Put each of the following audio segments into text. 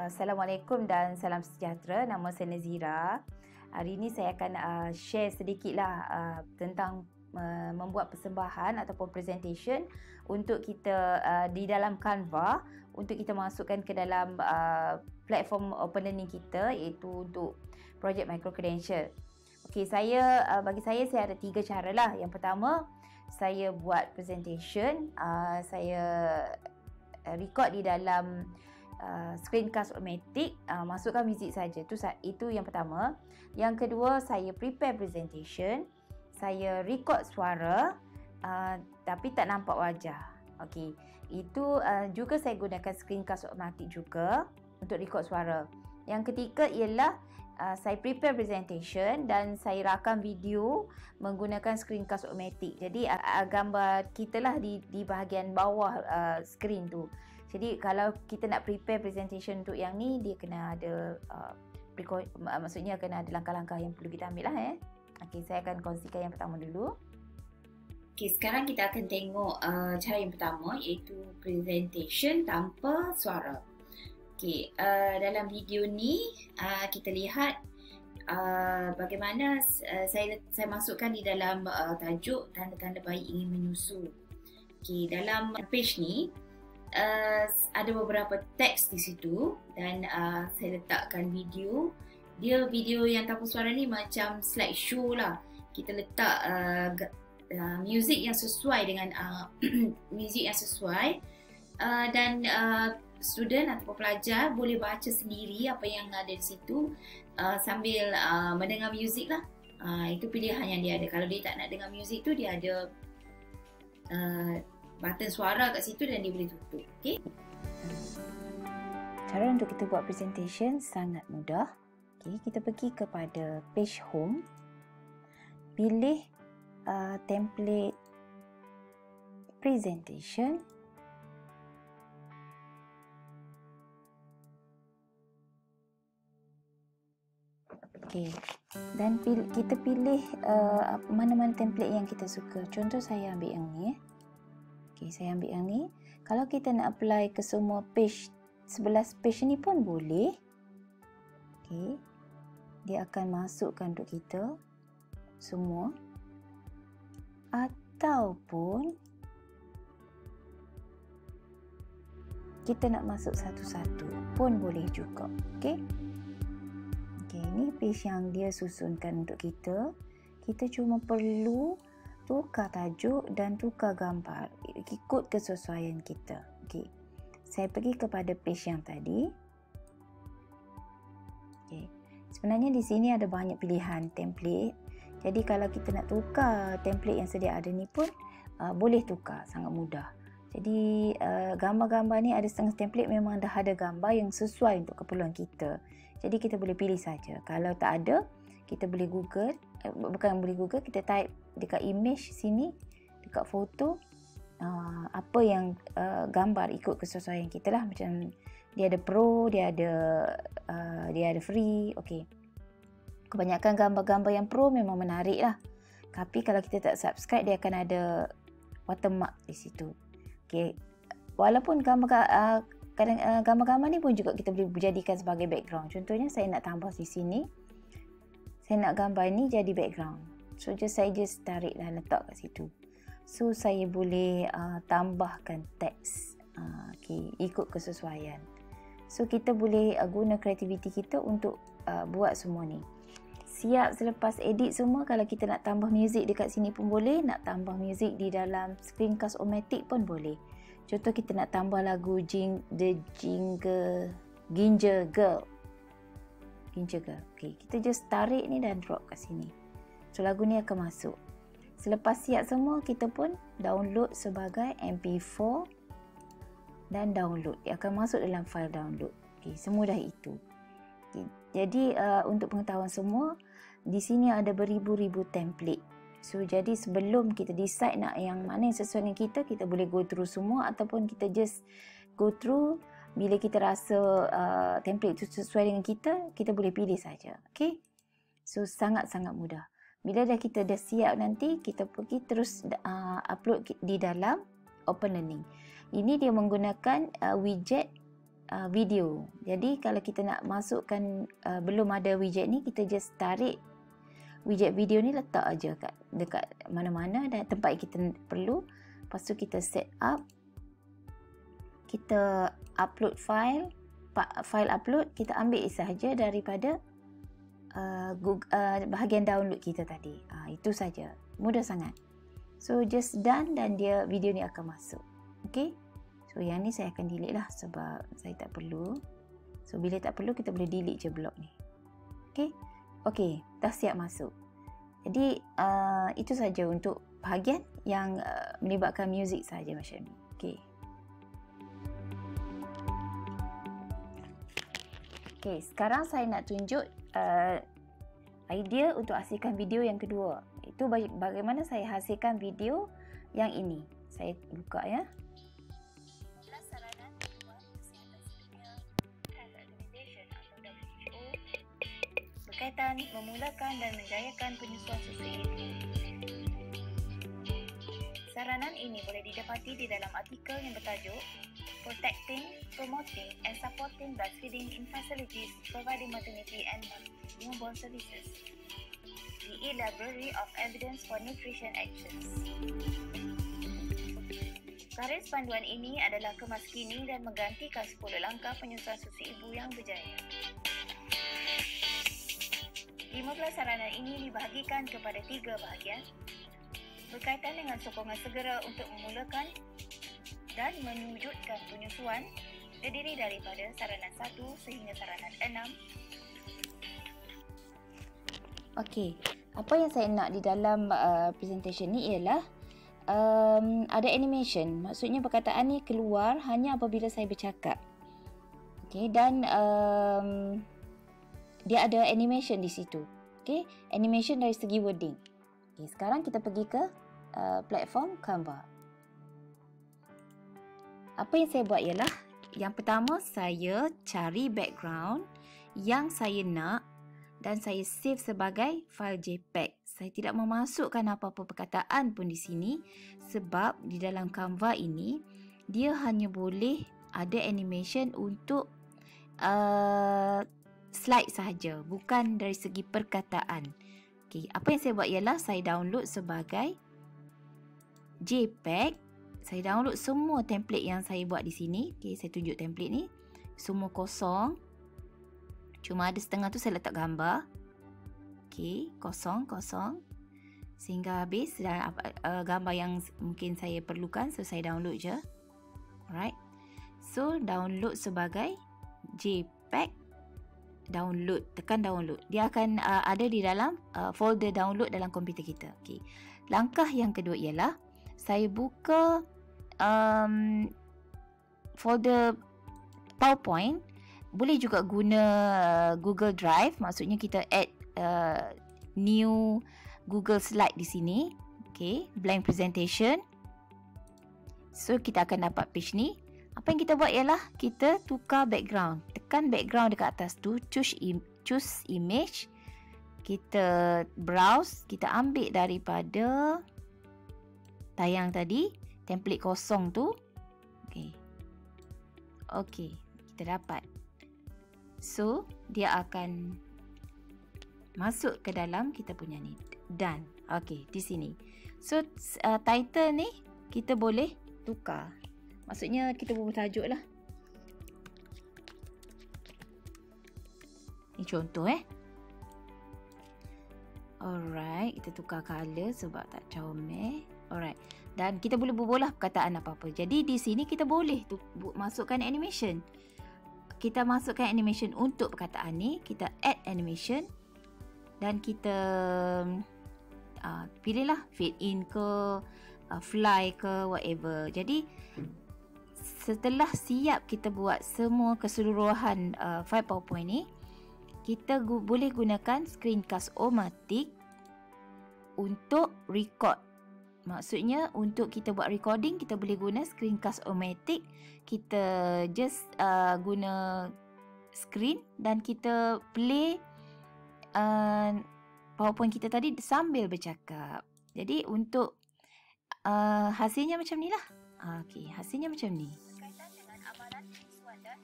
Assalamualaikum dan salam sejahtera. Nama saya Nazira. Hari ini saya akan share sedikitlah tentang membuat persembahan ataupun presentation untuk kita di dalam Canva, untuk kita masukkan ke dalam platform open learning kita, iaitu untuk projek micro credential. Okey, bagi saya ada 3 cara lah. Yang pertama, saya buat presentation, saya record di dalam screencast automatic, masukkan muzik saja. Itu yang pertama. Yang kedua, saya prepare presentation, saya record suara tapi tak nampak wajah. Okey, itu juga saya gunakan screencast automatic juga untuk record suara. Yang ketiga ialah saya prepare presentation dan saya rakam video menggunakan screencast automatic. Jadi gambar kita lah di bahagian bawah screen tu. Jadi kalau kita nak prepare presentation untuk yang ni, dia kena ada maksudnya kena ada langkah-langkah yang perlu kita ambil lah. Okey, saya akan kongsikan yang pertama dulu. Okey, sekarang kita akan tengok cara yang pertama, iaitu presentation tanpa suara. Okey, dalam video ni kita lihat bagaimana saya masukkan di dalam tajuk tanda-tanda bayi ingin menyusu. Okey, dalam page ni ada beberapa teks di situ dan saya letakkan video. Dia video yang tanpa suara ni macam slideshow lah. Kita letak muzik yang sesuai dengan muzik yang sesuai, dan student ataupun pelajar boleh baca sendiri apa yang ada di situ sambil mendengar muzik lah. Itu pilihan yang dia ada. Kalau dia tak nak dengar muzik tu, dia ada button suara kat situ dan dia boleh tutup. Okay? Cara untuk kita buat presentation sangat mudah. Okay, kita pergi kepada page home, pilih template presentation. Okay. Dan kita pilih mana-mana template yang kita suka. Contoh saya ambil yang ni. Okay, saya ambil yang ni. Kalau kita nak apply ke semua page, 11 page ni pun boleh. Okay. Dia akan masukkan untuk kita semua. Ataupun kita nak masuk satu-satu pun boleh juga. Okay. Okay, ni page yang dia susunkan untuk kita. Kita cuma perlu tukar tajuk dan tukar gambar ikut kesesuaian kita. Okey. Saya pergi kepada page yang tadi. Okey. Sebenarnya di sini ada banyak pilihan template. Jadi kalau kita nak tukar template yang sedia ada ni pun boleh tukar, sangat mudah. Jadi gambar-gambar ni ada setengah template memang dah ada gambar yang sesuai untuk keperluan kita. Jadi kita boleh pilih saja. Kalau tak ada, kita boleh Google, kita type dekat image sini, dekat foto, apa yang gambar ikut kesesuaian kita lah. Macam dia ada pro, dia ada free. Okey. Kebanyakan gambar-gambar yang pro memang menarik lah. Tapi kalau kita tak subscribe, dia akan ada watermark di situ. Okey. Walaupun gambar-gambar ni pun juga kita boleh jadikan sebagai background. Contohnya saya nak tambah di sini. Saya nak gambar ni jadi background. So saya just tarik dan letak kat situ. So saya boleh tambahkan teks. Okay, ikut kesesuaian. So kita boleh guna kreativiti kita untuk buat semua ni. Siap selepas edit semua, kalau kita nak tambah muzik dekat sini pun boleh. Nak tambah muzik di dalam screencast automatic pun boleh. Contoh kita nak tambah lagu Ginger Girl. Okay, kita just tarik ni dan drop kat sini. So lagu ni akan masuk. Selepas siap semua, kita pun download sebagai MP4 dan download. Dia akan masuk dalam file download. Okay, semudah itu. Okay, jadi untuk pengetahuan semua, di sini ada beribu-ribu template. So jadi sebelum kita decide nak yang mana yang sesuai dengan kita boleh go through semua, ataupun kita just go through. Bila kita rasa template itu sesuai dengan kita boleh pilih saja. Okay? So sangat-sangat mudah. Bila kita dah siap nanti, kita pergi terus upload di dalam Open Learning. Ini dia menggunakan widget video. Jadi kalau kita nak masukkan belum ada widget ni, kita just tarik widget video ni, letak aja dekat mana-mana dan tempat yang kita perlu. Lepas tu kita set up, kita upload file upload, kita ambil sahaja daripada bahagian download kita tadi. Itu saja, mudah sangat. So just done dan video ni akan masuk. Okay, so yang ni saya akan delete lah sebab saya tak perlu. So bila tak perlu, kita boleh delete je blog ni. Okay, dah siap masuk. Jadi itu saja untuk bahagian yang melibatkan muzik saja macam ni. Okay, sekarang saya nak tunjuk idea untuk hasilkan video yang kedua. Itu bagaimana saya hasilkan video yang ini. Saya buka ya. Berkaitan memulakan dan menjayakan penyusuan susui ibu. Saranan ini boleh didapati di dalam artikel yang bertajuk Protecting, Promoting and Supporting Breastfeeding in Facilities Providing Maternity and Newborn Services, the E-Library of Evidence for Nutrition Actions. Garis panduan ini adalah kemas kini dan menggantikan 10 langkah penyusuan susui ibu yang berjaya. 15 saranan ini dibahagikan kepada 3 bahagian berkaitan dengan sokongan segera untuk memulakan dan mewujudkan penyusuan, terdiri daripada saranan 1 sehingga saranan 6. Okey, apa yang saya nak di dalam presentation ni ialah ada animation. Maksudnya perkataan ni keluar hanya apabila saya bercakap. Okey, dan dia ada animation di situ. Okey, animation dari segi wording. Okey, sekarang kita pergi ke platform Canva. Apa yang saya buat ialah, yang pertama saya cari background yang saya nak dan saya save sebagai file JPEG. Saya tidak memasukkan apa-apa perkataan pun di sini sebab di dalam Canva ini dia hanya boleh ada animation untuk slide sahaja, bukan dari segi perkataan. Okay, apa yang saya buat ialah saya download sebagai JPEG. Saya download semua template yang saya buat di sini. Okay, saya tunjuk template ni. Semua kosong. Cuma ada setengah tu saya letak gambar. Okay, kosong. Sehingga habis dan gambar yang mungkin saya perlukan. So, saya download je. Alright. So, download sebagai JPEG. Download. Tekan download. Dia akan ada di dalam folder download dalam komputer kita. Okay. Langkah yang kedua ialah saya buka folder PowerPoint. Boleh juga guna Google Drive. Maksudnya kita add new Google Slide di sini. Okay, blank presentation. So kita akan dapat page ni. Apa yang kita buat ialah kita tukar background. Tekan background dekat atas tu, choose image. Kita browse, kita ambil daripada tayang tadi, template kosong tu. Okey, kita dapat. So, dia akan masuk ke dalam kita punya ni. Done. Okey, di sini. So, title ni kita boleh tukar. Maksudnya kita buat tajuk lah. Ni contoh Alright, kita tukar color sebab tak comel. Alright. Dan kita boleh bubuh perkataan apa-apa. Jadi di sini kita boleh masukkan animation. Kita masukkan animation untuk perkataan ni. Kita add animation. Dan kita pilihlah fit in ke, fly ke, whatever. Jadi setelah siap kita buat semua keseluruhan file PowerPoint ni, kita boleh gunakan screencast-o-matic untuk record. Maksudnya untuk kita buat recording, kita boleh guna screencast-o-matic. Kita just guna screen dan kita play PowerPoint kita tadi sambil bercakap. Jadi untuk hasilnya macam ni lah. Okey, hasilnya macam ni. Berkaitan dengan amalan penyusuan dan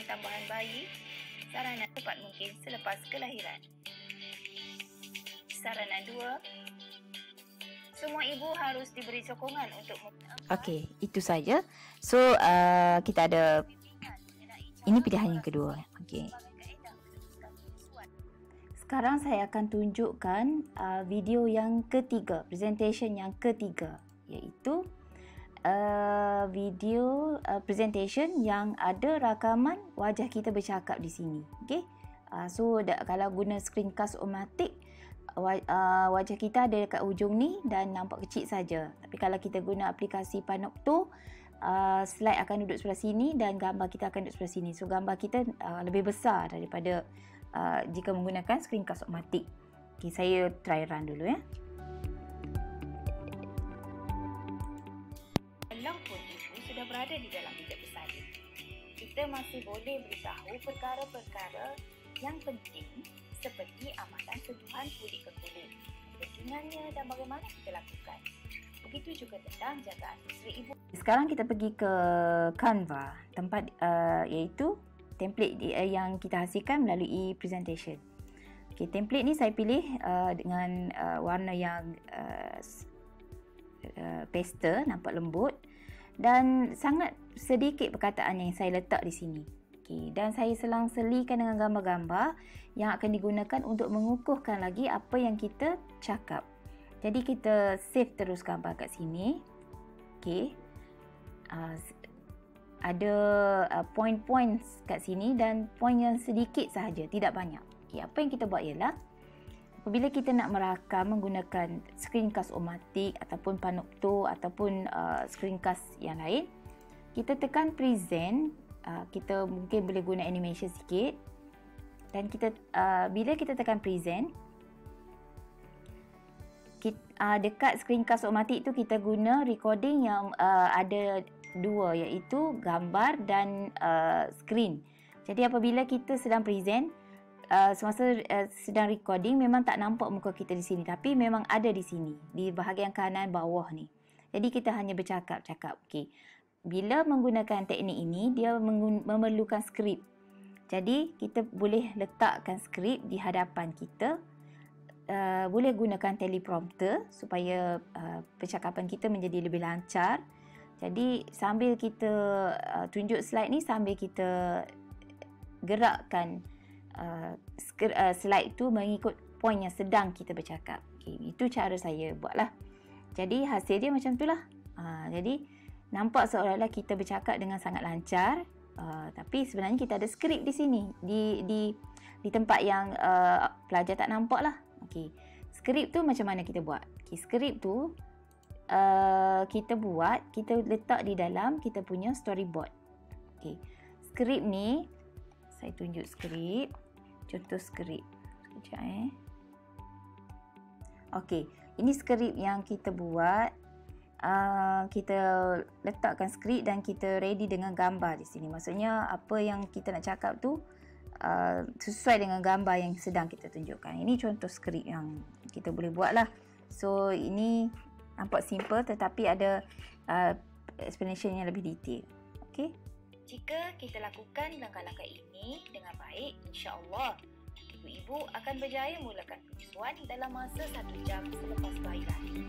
tambahan bayi, saranan cepat mungkin selepas kelahiran. Saranan 2, semua ibu harus diberi sokongan untuk Okey, itu saja. So, kita ada ini pilihan yang kedua. Okey. Sekarang saya akan tunjukkan video yang ketiga, presentation yang ketiga, iaitu video presentation yang ada rakaman wajah kita bercakap di sini. Okey. So kalau guna screencast-o-matic, wajah kita ada dekat hujung ni dan nampak kecil saja. Tapi kalau kita guna aplikasi Panopto, slide akan duduk sebelah sini dan gambar kita akan duduk sebelah sini. So gambar kita lebih besar daripada jika menggunakan screencast-o-matic. Okey, saya try run dulu ya. Walaupun ibu sudah berada di dalam bilik bersalin, kita masih boleh beritahu perkara-perkara yang penting seperti amatan sentuhan kulit ke kulit, pentingannya dan bagaimana kita lakukan. Begitu juga tentang jagaan isteri ibu. Sekarang kita pergi ke Canva, tempat iaitu template yang kita hasilkan melalui presentation. Okey, template ni saya pilih dengan warna yang pastel, nampak lembut dan sangat sedikit perkataan yang saya letak di sini. Okey, dan saya selang-selikan dengan gambar-gambar yang akan digunakan untuk mengukuhkan lagi apa yang kita cakap. Jadi kita save terus gambar kat sini. Okey. Ada point-point kat sini dan point yang sedikit sahaja, tidak banyak. Okey, apa yang kita buat ialah apabila kita nak merakam menggunakan screencast-o-matic ataupun Panopto ataupun screencast yang lain, kita tekan present. Kita mungkin boleh guna animation sikit dan kita bila kita tekan present, dekat screencast-o-matic tu kita guna recording yang ada dua, iaitu gambar dan screen. Jadi apabila kita sedang present, semasa sedang recording memang tak nampak muka kita di sini, tapi memang ada di sini di bahagian kanan bawah ni. Jadi kita hanya bercakap-cakap. Okey. Bila menggunakan teknik ini, dia memerlukan skrip. Jadi kita boleh letakkan skrip di hadapan kita. Boleh gunakan teleprompter supaya percakapan kita menjadi lebih lancar. Jadi sambil kita tunjuk slide ni, sambil kita gerakkan slide tu mengikut point yang sedang kita bercakap. Okay, itu cara saya buatlah. Jadi hasil dia macam itulah. Jadi nampak seolah-olah kita bercakap dengan sangat lancar, tapi sebenarnya kita ada skrip di sini, di tempat yang pelajar tak nampak lah. Okay. Skrip tu macam mana kita buat? Okay, skrip tu kita letak di dalam kita punya storyboard. Okay. Skrip ni saya tunjuk skrip, contoh skrip. Sekejap Okey, ini skrip yang kita buat. Kita letakkan skrip dan kita ready dengan gambar di sini. Maksudnya apa yang kita nak cakap tu sesuai dengan gambar yang sedang kita tunjukkan. Ini contoh skrip yang kita boleh buat lah. So ini nampak simple tetapi ada explanation yang lebih detail. Okey. Jika kita lakukan langkah-langkah ini dengan baik, insya-Allah ibu-ibu akan berjaya mulakan penyusuan dalam masa 1 jam selepas bayi lahir.